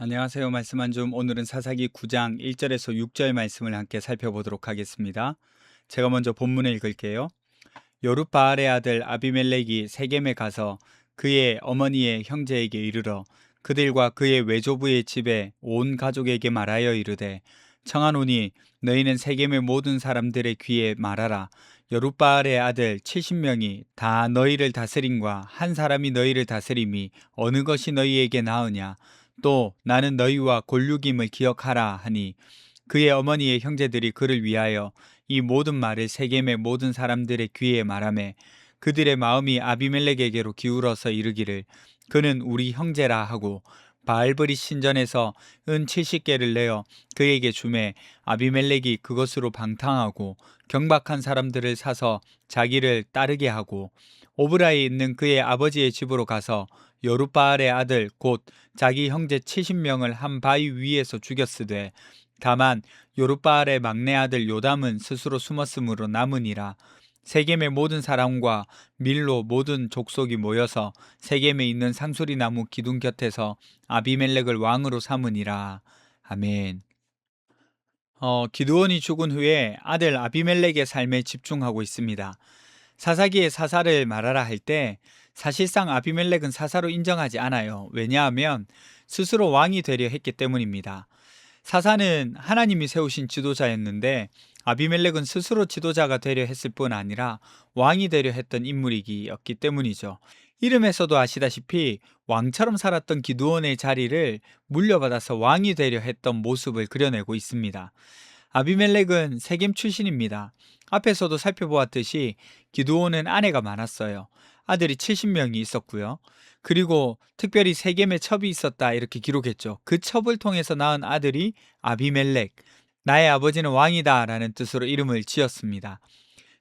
안녕하세요. 말씀 한 줌. 오늘은 사사기 9장 1절에서 6절 말씀을 함께 살펴보도록 하겠습니다. 제가 먼저 본문을 읽을게요. 여룻바알의 아들 아비멜렉이 세겜에 가서 그의 어머니의 형제에게 이르러 그들과 그의 외조부의 집에 온 가족에게 말하여 이르되 청하노니 너희는 세겜의 모든 사람들의 귀에 말하라. 여룻바알의 아들 70명이 다 너희를 다스림과 한 사람이 너희를 다스림이 어느 것이 너희에게 나으냐. 또 나는 너희와 골육임을 기억하라 하니 그의 어머니의 형제들이 그를 위하여 이 모든 말을 세겜의 모든 사람들의 귀에 말하매 그들의 마음이 아비멜렉에게로 기울어서 이르기를 그는 우리 형제라 하고 바알브리 신전에서 은 70개를 내어 그에게 주매 아비멜렉이 그것으로 방탕하고 경박한 사람들을 사서 자기를 따르게 하고 오브라에 있는 그의 아버지의 집으로 가서 여룻바알의 아들 곧 자기 형제 70명을 한 바위 위에서 죽였으되 다만 여룻바알의 막내 아들 요담은 스스로 숨었으므로 남으니라. 세겜의 모든 사람과 밀로 모든 족속이 모여서 세겜에 있는 상수리 나무 기둥 곁에서 아비멜렉을 왕으로 삼으니라. 아멘. 기드온이 죽은 후에 아들 아비멜렉의 삶에 집중하고 있습니다. 사사기의 사사를 말하라 할 때 사실상 아비멜렉은 사사로 인정하지 않아요. 왜냐하면 스스로 왕이 되려 했기 때문입니다. 사사는 하나님이 세우신 지도자였는데 아비멜렉은 스스로 지도자가 되려 했을 뿐 아니라 왕이 되려 했던 인물이었기 때문이죠. 이름에서도 아시다시피 왕처럼 살았던 기드온의 자리를 물려받아서 왕이 되려 했던 모습을 그려내고 있습니다. 아비멜렉은 세겜 출신입니다. 앞에서도 살펴보았듯이 기드온은 아내가 많았어요. 아들이 70명이 있었고요. 그리고 특별히 세겜에 첩이 있었다 이렇게 기록했죠. 그 첩을 통해서 낳은 아들이 아비멜렉, 나의 아버지는 왕이다 라는 뜻으로 이름을 지었습니다.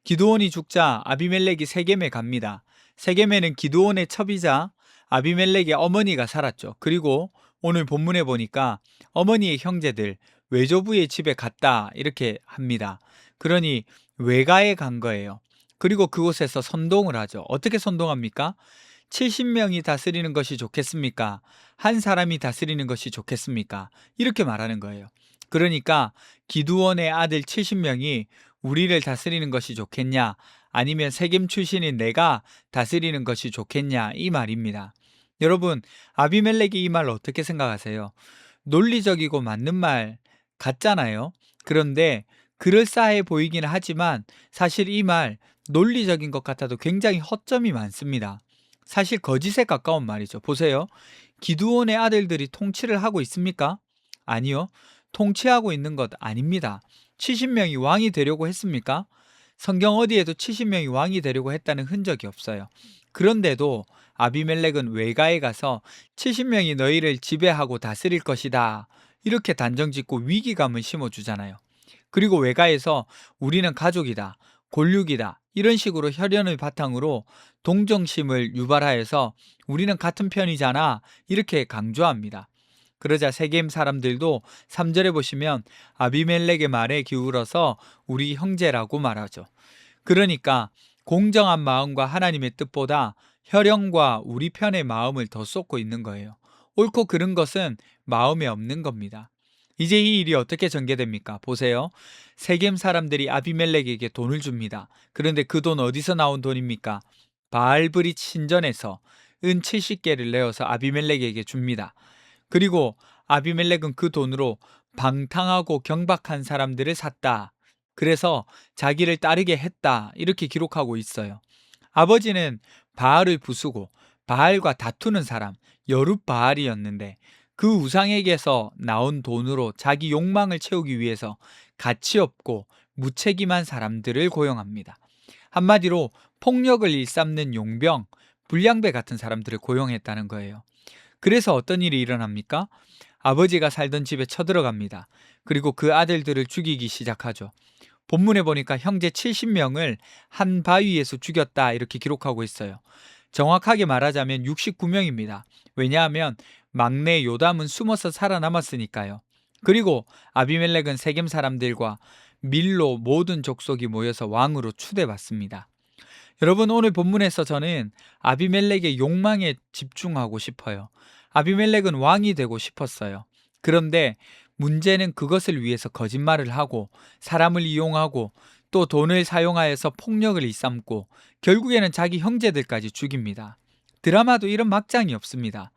기드온이 죽자 아비멜렉이 세겜에 갑니다. 세겜에는 기드온의 첩이자 아비멜렉의 어머니가 살았죠. 그리고 오늘 본문에 보니까 어머니의 형제들, 외조부의 집에 갔다 이렇게 합니다. 그러니 외가에 간 거예요. 그리고 그곳에서 선동을 하죠. 어떻게 선동합니까? 70명이 다스리는 것이 좋겠습니까? 한 사람이 다스리는 것이 좋겠습니까? 이렇게 말하는 거예요. 그러니까 기드온의 아들 70명이 우리를 다스리는 것이 좋겠냐? 아니면 세겜 출신인 내가 다스리는 것이 좋겠냐? 이 말입니다. 여러분, 아비멜렉이 이 말 어떻게 생각하세요? 논리적이고 맞는 말 같잖아요. 그런데 그럴싸해 보이기는 하지만 사실 이 말 논리적인 것 같아도 굉장히 허점이 많습니다. 사실 거짓에 가까운 말이죠. 보세요. 기드온의 아들들이 통치를 하고 있습니까? 아니요. 통치하고 있는 것 아닙니다. 70명이 왕이 되려고 했습니까? 성경 어디에도 70명이 왕이 되려고 했다는 흔적이 없어요. 그런데도 아비멜렉은 외가에 가서 70명이 너희를 지배하고 다스릴 것이다. 이렇게 단정짓고 위기감을 심어주잖아요. 그리고 외가에서 우리는 가족이다, 골육이다, 이런 식으로 혈연을 바탕으로 동정심을 유발하여서 우리는 같은 편이잖아, 이렇게 강조합니다. 그러자 세겜 사람들도 3절에 보시면 아비멜렉의 말에 기울어서 우리 형제라고 말하죠. 그러니까 공정한 마음과 하나님의 뜻보다 혈연과 우리 편의 마음을 더 쏟고 있는 거예요. 옳고 그른 것은 마음에 없는 겁니다. 이제 이 일이 어떻게 전개됩니까? 보세요. 세겜 사람들이 아비멜렉에게 돈을 줍니다. 그런데 그 돈 어디서 나온 돈입니까? 바알브릿 신전에서 은 70개를 내어서 아비멜렉에게 줍니다. 그리고 아비멜렉은 그 돈으로 방탕하고 경박한 사람들을 샀다. 그래서 자기를 따르게 했다. 이렇게 기록하고 있어요. 아버지는 바알을 부수고 바알과 다투는 사람, 여룻바알이었는데 그 우상에게서 나온 돈으로 자기 욕망을 채우기 위해서 가치 없고 무책임한 사람들을 고용합니다. 한마디로 폭력을 일삼는 용병, 불량배 같은 사람들을 고용했다는 거예요. 그래서 어떤 일이 일어납니까? 아버지가 살던 집에 쳐들어갑니다. 그리고 그 아들들을 죽이기 시작하죠. 본문에 보니까 형제 70명을 한 바위에서 죽였다 이렇게 기록하고 있어요. 정확하게 말하자면 69명입니다. 왜냐하면 막내 요담은 숨어서 살아남았으니까요. 그리고 아비멜렉은 세겜 사람들과 밀로 모든 족속이 모여서 왕으로 추대받습니다. 여러분, 오늘 본문에서 저는 아비멜렉의 욕망에 집중하고 싶어요. 아비멜렉은 왕이 되고 싶었어요. 그런데 문제는 그것을 위해서 거짓말을 하고 사람을 이용하고 또 돈을 사용하여서 폭력을 일삼고 결국에는 자기 형제들까지 죽입니다. 드라마도 이런 막장이 없습니다.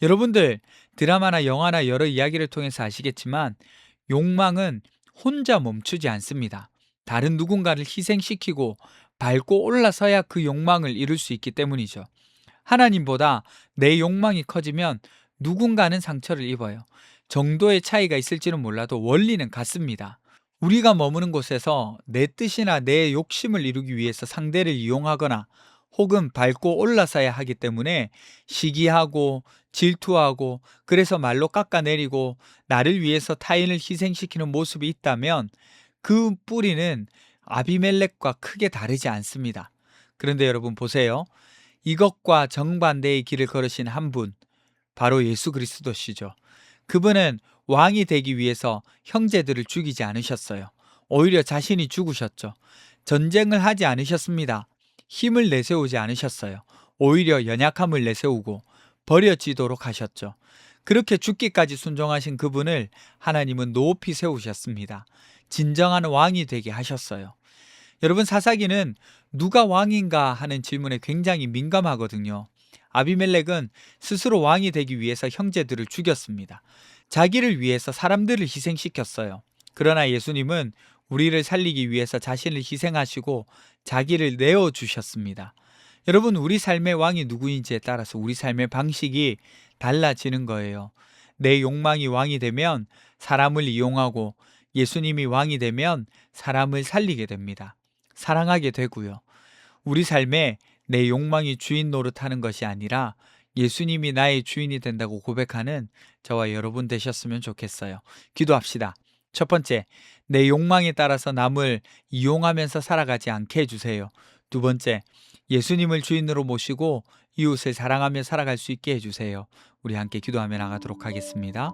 여러분들 드라마나 영화나 여러 이야기를 통해서 아시겠지만 욕망은 혼자 멈추지 않습니다. 다른 누군가를 희생시키고 밟고 올라서야 그 욕망을 이룰 수 있기 때문이죠. 하나님보다 내 욕망이 커지면 누군가는 상처를 입어요. 정도의 차이가 있을지는 몰라도 원리는 같습니다. 우리가 머무는 곳에서 내 뜻이나 내 욕심을 이루기 위해서 상대를 이용하거나 혹은 밟고 올라서야 하기 때문에 시기하고 질투하고 그래서 말로 깎아내리고 나를 위해서 타인을 희생시키는 모습이 있다면 그 뿌리는 아비멜렉과 크게 다르지 않습니다. 그런데 여러분 보세요. 이것과 정반대의 길을 걸으신 한 분, 바로 예수 그리스도시죠. 그분은 왕이 되기 위해서 형제들을 죽이지 않으셨어요. 오히려 자신이 죽으셨죠. 전쟁을 하지 않으셨습니다. 힘을 내세우지 않으셨어요. 오히려 연약함을 내세우고 버려지도록 하셨죠. 그렇게 죽기까지 순종하신 그분을 하나님은 높이 세우셨습니다. 진정한 왕이 되게 하셨어요. 여러분, 사사기는 누가 왕인가 하는 질문에 굉장히 민감하거든요. 아비멜렉은 스스로 왕이 되기 위해서 형제들을 죽였습니다. 자기를 위해서 사람들을 희생시켰어요. 그러나 예수님은 우리를 살리기 위해서 자신을 희생하시고 자기를 내어주셨습니다. 여러분, 우리 삶의 왕이 누구인지에 따라서 우리 삶의 방식이 달라지는 거예요. 내 욕망이 왕이 되면 사람을 이용하고 예수님이 왕이 되면 사람을 살리게 됩니다. 사랑하게 되고요. 우리 삶에 내 욕망이 주인 노릇하는 것이 아니라 예수님이 나의 주인이 된다고 고백하는 저와 여러분 되셨으면 좋겠어요. 기도합시다. 첫 번째, 내 욕망에 따라서 남을 이용하면서 살아가지 않게 해주세요. 두 번째, 예수님을 주인으로 모시고 이웃을 사랑하며 살아갈 수 있게 해주세요. 우리 함께 기도하며 나가도록 하겠습니다.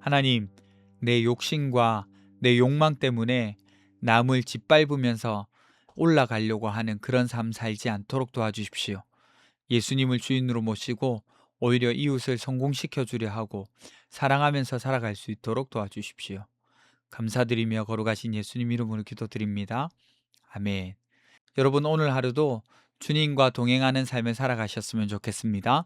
하나님, 내 욕심과 내 욕망 때문에 남을 짓밟으면서 올라가려고 하는 그런 삶 살지 않도록 도와주십시오. 예수님을 주인으로 모시고 오히려 이웃을 성공시켜 주려 하고 사랑하면서 살아갈 수 있도록 도와주십시오. 감사드리며 거룩하신 예수님 이름으로 기도드립니다. 아멘. 여러분, 오늘 하루도 주님과 동행하는 삶을 살아가셨으면 좋겠습니다.